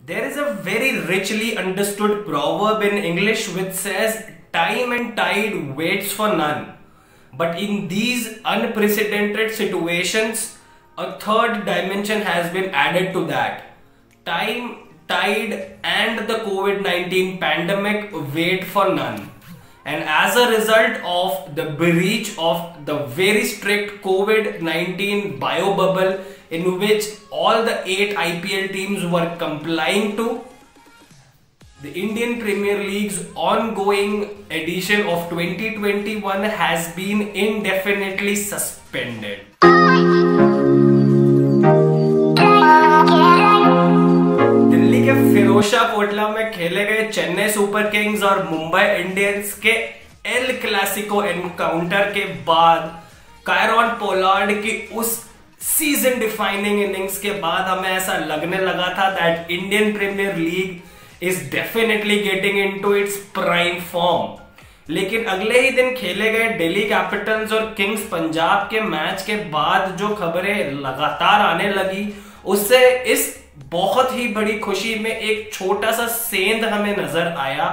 There is a very richly understood proverb in English which says, "Time and tide waits for none." But in these unprecedented situations, a third dimension has been added to that. Time, tide, and the COVID-19 pandemic wait for none. And as a result of the breach of the very strict COVID-19 bio bubble in which all the 8 IPL teams were complying to, the Indian Premier League's ongoing edition of 2021 has been indefinitely suspended. Delhi के फिरोजशाह कोटला में खेले गए Chennai super Kings और Mumbai Indians के El Clasico encounter के बाद Kieron Pollard की उस सीजन डिफाइनिंग इनिंग्स के बाद हमें ऐसा लगने लगा था that Indian Premier League is definitely getting into its prime form. लेकिन अगले ही दिन खेले गए दिल्ली कैपिटल्स और किंग्स पंजाब के मैच के बाद जो खबरें लगातार आने लगी, उससे इस बहुत ही बड़ी खुशी में एक छोटा सा सेंध हमें नजर आया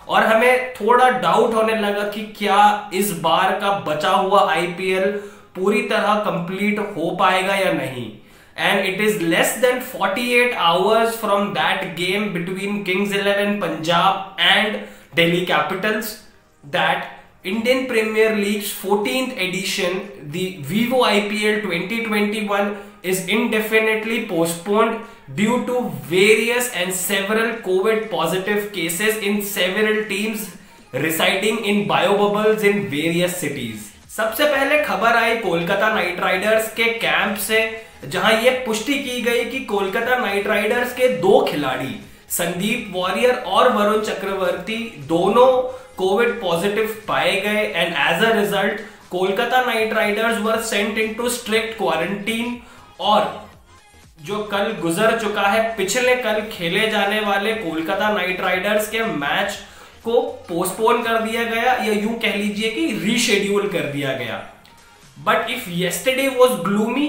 और हमें थोड़ा डाउट होने लगा कि क्या इस बार का बचा हुआ आईपीएल पूरी तरह कंप्लीट हो पाएगा या नहीं। And it is less than 48 hours from that game between Kings 11 Punjab and Delhi Capitals that Indian Premier League's 14th edition, the Vivo IPL 2021, is indefinitely postponed due to various and several COVID positive cases in several teams residing in bio bubbles in various cities. सबसे पहले खबर आई Kolkata Knight Riders के camp से, जहां यह पुष्टि की गई कि कोलकाता नाइट राइडर्स के 2 खिलाड़ी संदीप वॉरियर और वरुण चक्रवर्ती दोनों कोविड पॉजिटिव पाए गए and as a result Kolkata Knight Riders were sent into strict quarantine. और जो कल गुजर चुका है, पिछले कल खेले जाने वाले कोलकाता नाइट राइडर्स के मैच को पोस्टपोन कर दिया गया या यूं कह लीजिए कि रीशेड्यूल कर दिया गया। But if yesterday was gloomy,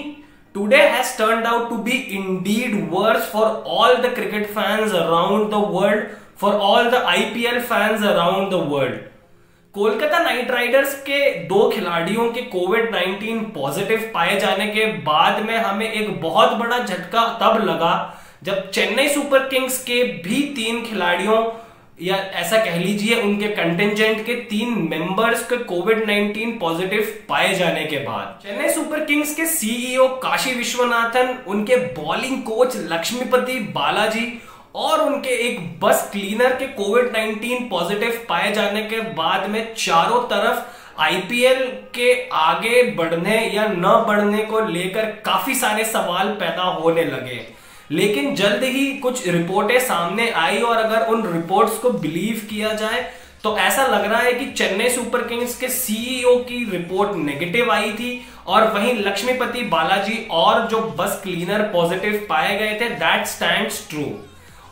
today has turned out to be indeed worse for all the cricket fans around the world, for all the IPL fans around the world. Kolkata Knight Riders के 2 खिलाड़ियों के कोविड-19 positive पाए जाने के बाद में हमें एक बहुत बड़ा झटका तब लगा जब चेन्नई सुपर किंग्स के भी 3 खिलाड़ियों या ऐसा कह लीजिए उनके कंटिंजेंट के 3 मेंबर्स के कोविड-19 पॉजिटिव पाए जाने के बाद चेन्नई सुपर किंग्स के सीईओ काशी विश्वनाथन, उनके बॉलिंग कोच लक्ष्मीपति बालाजी और उनके एक बस क्लीनर के कोविड-19 पॉजिटिव पाए जाने के बाद में चारों तरफ आईपीएल के आगे बढ़ने या न बढ़ने को लेकर काफी सारे सवाल पैदा होने लगे। लेकिन जल्द ही कुछ रिपोर्टें सामने आई और अगर उन रिपोर्ट्स को बिलीव किया जाए तो ऐसा लग रहा है कि चेन्नई सुपर किंग्स के सीईओ की रिपोर्ट नेगेटिव आई थी और वहीं लक्ष्मीपति बालाजी और जो बस क्लीनर पॉजिटिव पाए गए थे, दैट स्टैंड्स ट्रू।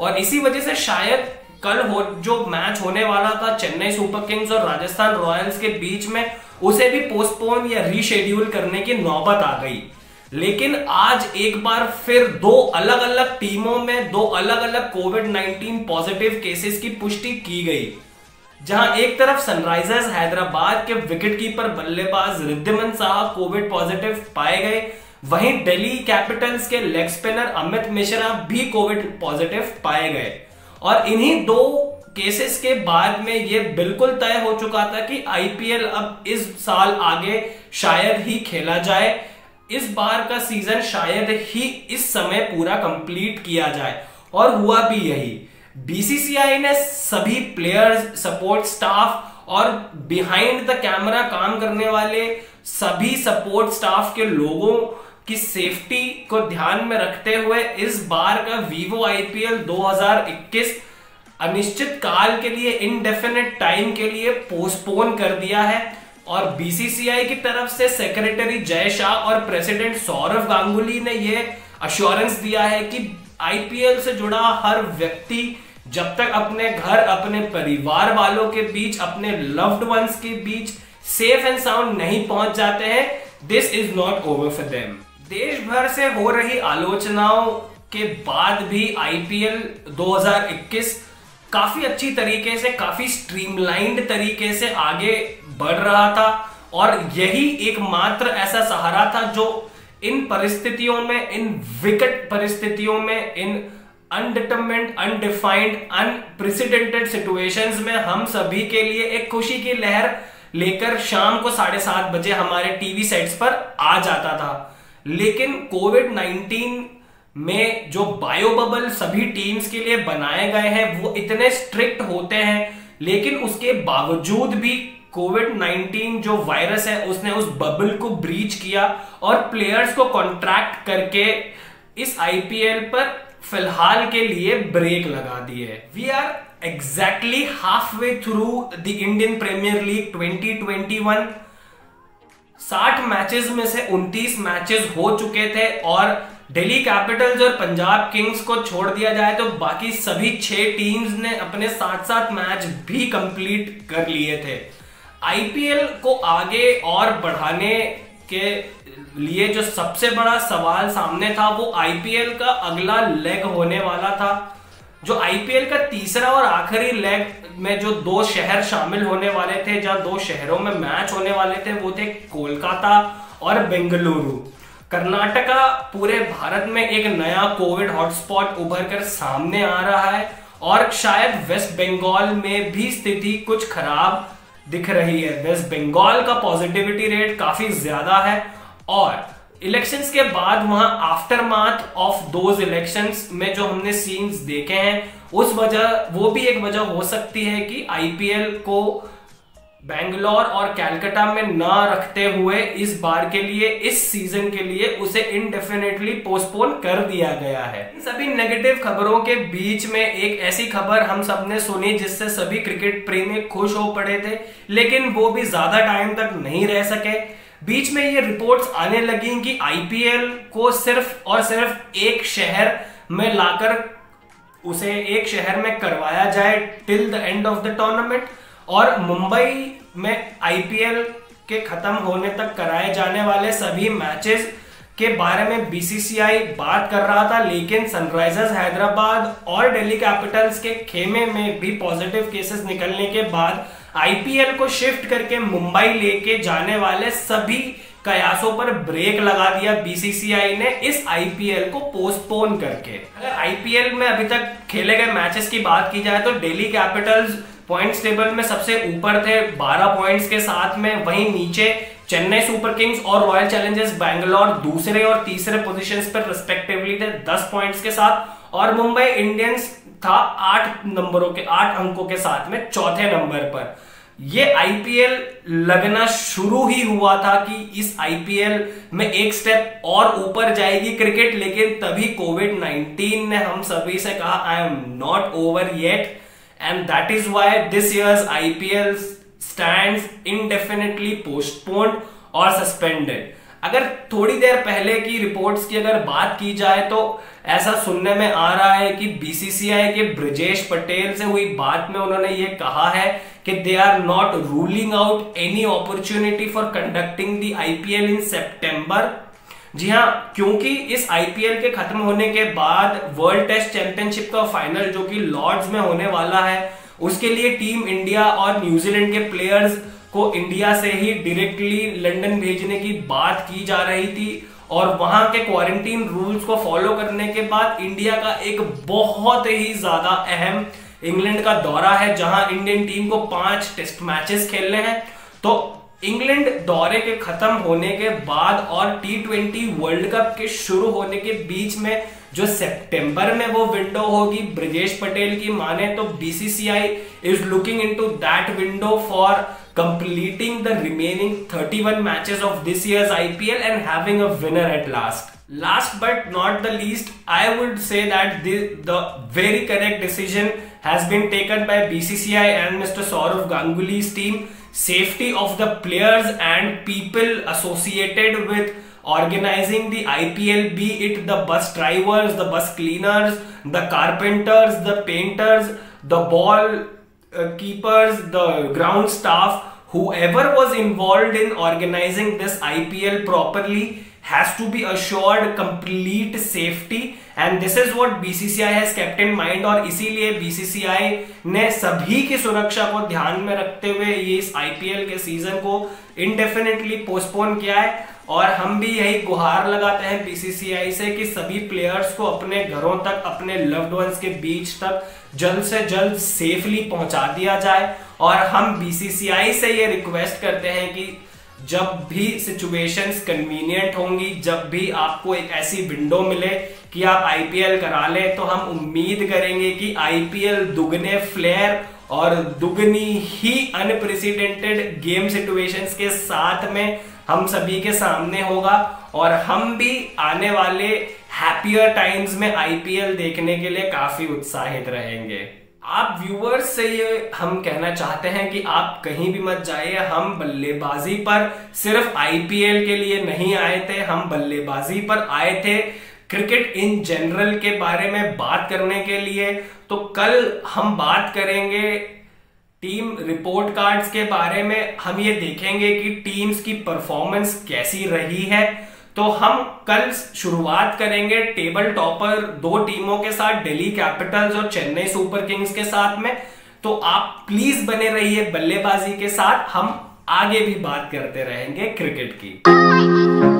और इसी वजह से शायद कल जो मैच होने वाला था चेन्नई सुपर किंग्स और राजस्थान रॉयल्स के बीच में, उसे भी पोस्टपोन या रीशेड्यूल करने की नौबत आ गई। लेकिन आज एक बार फिर 2 अलग अलग टीमों में 2 अलग अलग कोविड-19 पॉजिटिव केसेस की पुष्टि की गई, जहां एक तरफ सनराइजर्स हैदराबाद के विकेटकीपर बल्लेबाज रिद्धिमान साहा कोविड पॉजिटिव पाए गए, वहीं दिल्ली कैपिटल्स के लेग स्पिनर अमित मिश्रा भी कोविड पॉजिटिव पाए गए। और इन्हीं 2 केसेस के बाद में यह बिल्कुल तय हो चुका था कि आईपीएल अब इस साल आगे शायद ही खेला जाए, इस बार का सीजन शायद ही इस समय पूरा कंप्लीट किया जाए। और हुआ भी यही। बीसीसीआई ने सभी प्लेयर्स, सपोर्ट स्टाफ और बिहाइंड द कैमरा काम करने वाले सभी सपोर्ट स्टाफ के लोगों की सेफ्टी को ध्यान में रखते हुए इस बार का वीवो आईपीएल 2021 अनिश्चित काल के लिए, इनडेफिनेट टाइम के लिए पोस्टपोन कर दिया है। और बीसीसीआई की तरफ से सेक्रेटरी जय शाह और प्रेसिडेंट सौरव गांगुली ने यह अश्योरेंस दिया है कि आईपीएल से जुड़ा हर व्यक्ति जब तक अपने घर, अपने परिवार वालों के बीच, अपने लव्ड वंस के बीच सेफ एंड साउंड नहीं पहुंच जाते हैं, this is not over for them. देश भर से हो रही आलोचनाओं के बाद भी आईपीएल 2021 काफी अच्छी तरीके से, काफी स्ट्रीमलाइंड तरीके से आगे बढ़ रहा था और यही एकमात्र ऐसा सहारा था जो इन परिस्थितियों में, इन विकट परिस्थितियों में, इन अनडिटरमिन्ड, अनडिफाइंड, अनप्रेसिडेंटेड सिचुएशंस में हम सभी के लिए एक खुशी की लहर लेकर शाम को 7:30 बजे हमारे टीवी सेट्स पर आ जाता था। लेकिन कोविड-19 में जो बायो बबल सभी टीम्स के लिए बनाए गए हैं वो इतने स्ट्रिक्ट होते हैं, लेकिन उसके बावजूद भी कोविड-19 जो वायरस है उसने उस बबल को ब्रीच किया और प्लेयर्स को कॉन्ट्रैक्ट करके इस आईपीएल पर फिलहाल के लिए ब्रेक लगा दी है। We are exactly half way through the Indian Premier League 2021। 60 matches में से 29 मैचेस हो चुके थे और दिल्ली कैपिटल्स और पंजाब किंग्स को छोड़ दिया जाए तो बाकी सभी 6 टीम्स ने अपने 7-7 मैच भी कंप्लीट कर लिए थे। आईपीएल को आगे और बढ़ाने के लिए जो सबसे बड़ा सवाल सामने था वो आईपीएल का अगला लेग होने वाला था। जो आईपीएल का तीसरा और आखिरी लेग में जो 2 शहर शामिल होने वाले थे, जहां 2 शहरों में मैच होने वाले थे, वो थे कोलकाता और बेंगलुरु। कर्नाटका पूरे भारत में एक नया कोविड हॉटस्पॉट उभर कर सामने आ रहा है और शायद वेस्ट बंगाल में भी स्थिति कुछ खराब दिख रही है। वेस्ट बंगाल का पॉजिटिविटी रेट काफी ज्यादा है और इलेक्शंस के बाद वहां आफ्टरमाथ ऑफ दोज इलेक्शंस में जो हमने सीन्स देखे हैं उस वजह, वो भी एक वजह हो सकती है कि आईपीएल को बेंगलोर और कैलकाटा में ना रखते हुए इस बार के लिए, इस सीजन के लिए उसे इंडेफिनेटली पोस्टपोन कर दिया गया है। सभी नेगेटिव खबरों के बीच में एक ऐसी खबर हम सबने सुनी जिससे सभी क्रिकेट प्रेमी खुश हो पड़े थे, लेकिन वो भी ज्यादा टाइम तक नहीं रह सके। बीच में ये रिपोर्ट्स आने लगी कि आईपीएल को सिर्फ और सिर्फ एक शहर में लाकर उसे एक शहर में करवाया जाए till the end of the tournament और मुंबई में आईपीएल के खत्म होने तक कराए जाने वाले सभी मैचेस के बारे में बीसीसीआई बात कर रहा था। लेकिन सनराइजर्स हैदराबाद और दिल्ली कैपिटल्स के खेमे में भी पॉजिटिव केसेस निकलने के बाद आईपीएल को शिफ्ट करके मुंबई लेके जाने वाले सभी कयासों पर ब्रेक लगा दिया बीसीसीआई ने इस आईपीएल को पोस्टपोन करके। अगर आईपीएल में अभी तक खेले गए मैचेस की बात की जाए तो दिल्ली कैपिटल्स पॉइंट्स टेबल में सबसे ऊपर थे 12 पॉइंट्स के साथ में। वहीं नीचे चेन्नई सुपर किंग्स और रॉयल चैलेंजर्स बैंगलोर दूसरे और तीसरे पोजीशंस पर रिस्पेक्टिवली थे 10 पॉइंट्स के साथ और मुंबई इंडियंस था 8 अंकों के साथ में चौथे नंबर पर। ये आईपीएल लगना शुरू ही हुआ था कि इस आईपीएल में एक स्टेप और ऊपर जाएगी क्रिकेट, लेकिन तभी कोविड-19 ने हम सभी से कहा I am not over yet and that is why this year's IPL stands indefinitely postponed और suspended। अगर थोड़ी देर पहले की रिपोर्ट्स की अगर बात की जाए तो ऐसा सुनने में आ रहा है कि बीसीसीआई के ब्रजेश पटेल से हुई बात में उन्होंने ये कहा है कि they are not ruling out any opportunity for conducting the IPL in September. जी हाँ, क्योंकि इस आईपीएल के खत्म होने के बाद वर्ल्ड टेस्ट चैंपियनशिप का फाइनल जो कि लॉर्ड्स में होने वाला है उसके लिए टीम इंडिया और न्यूजीलैंड के प्लेयर्स को इंडिया से ही डायरेक्टली लंदन भेजने की बात की जा रही थी और वहां के क्वारंटीन रूल्स को फॉलो करने के बाद इंडिया का एक बहुत ही ज्यादा अहम इंग्लैंड का दौरा है जहां इंडियन टीम को 5 टेस्ट मैचेस खेलने हैं। तो इंग्लैंड दौरे के खत्म होने के बाद और T20 वर्ल्ड कप के शुरू होने के बीच में जो सितंबर में वो विंडो होगी, ब्रजेश पटेल की माने तो BCCI is looking into that window for completing the remaining 31 matches of this years IPL and having a winner at last. Last but not the least, I would say that the very correct decision has been taken by BCCI and Mr. Sourav Ganguly's team. Safety of the players and people associated with organizing the IPL, be it the bus drivers, the bus cleaners, the carpenters, the painters, the ball keepers, the ground staff, whoever was involved in organizing this IPL properly has to be assured complete safety and this is what BCCI has kept in mind। और इसीलिए BCCI ने सभी की सुरक्षा को ध्यान में रखते हुए ये इस IPL के सीजन को इंडेफिनिटली पोस्टपोन किया है। और हम भी यही गुहार लगाते हैं BCCI से कि सभी प्लेयर्स को अपने घरों तक, अपने लव्ड वंस के बीच तक जल्द से जल्द सेफली पहुंचा दिया जाए। और हम BCCI से ये रिक्वेस्ट करते हैं कि जब भी सिचुएशंस कन्वीनियंट होंगी, जब भी आपको एक ऐसी विंडो मिले कि आप IPL करा लें, तो हम उम्मीद करेंगे कि IPL दुगने फ्लेयर और दुगनी ही अनप्रेसिडेंटेड गेम सिचुएशंस के साथ में हम सभी के सामने होगा और हम भी आने वाले हैप्पियर टाइम्स में IPL देखने के लिए काफी उत्साहित रहेंगे। आप व्यूअर्स से ये हम कहना चाहते हैं कि आप कहीं भी मत जाइए। हम बल्लेबाजी पर सिर्फ IPL के लिए नहीं आए थे, हम बल्लेबाजी पर आए थे क्रिकेट इन जनरल के बारे में बात करने के लिए। तो कल हम बात करेंगे टीम रिपोर्ट कार्ड्स के बारे में। हम ये देखेंगे कि टीम्स की परफॉर्मेंस कैसी रही है। तो हम कल शुरुआत करेंगे टेबल टॉपर 2 टीमों के साथ, दिल्ली कैपिटल्स और चेन्नई सुपर किंग्स के साथ में। तो आप प्लीज बने रहिए बल्लेबाजी के साथ, हम आगे भी बात करते रहेंगे क्रिकेट की।